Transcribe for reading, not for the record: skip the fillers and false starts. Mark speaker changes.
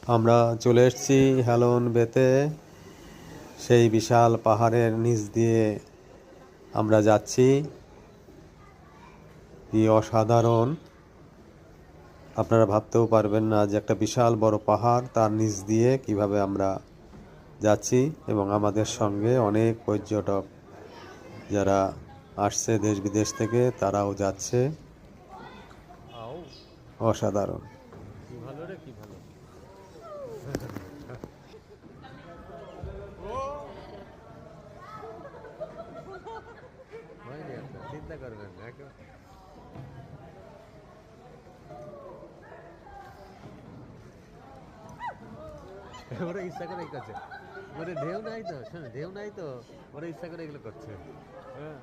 Speaker 1: আমরা চলে এসেছি হেলন বেতে। সেই বিশাল পাহাড়ের নিচ দিয়ে আমরা যাচ্ছি। কি অসাধারণ! আপনারা ভাবতেও পারবেন না যে একটা বিশাল বড় পাহাড়, তার নিচ দিয়ে কিভাবে আমরা যাচ্ছি। এবং আমাদের সঙ্গে অনেক পর্যটক যারা আসছে দেশ বিদেশ থেকে, তারাও যাচ্ছে। অসাধারণ!
Speaker 2: কি ভালো রে, কি ভালো। হয়নি, আপনার চিন্তা করবেন না। ওরা ইচ্ছা করে করছে, মানে ঢেউ নাই তো, শোনো ঢেউ নাই তো, ওরা ইচ্ছা করে এগুলো করছে। হ্যাঁ।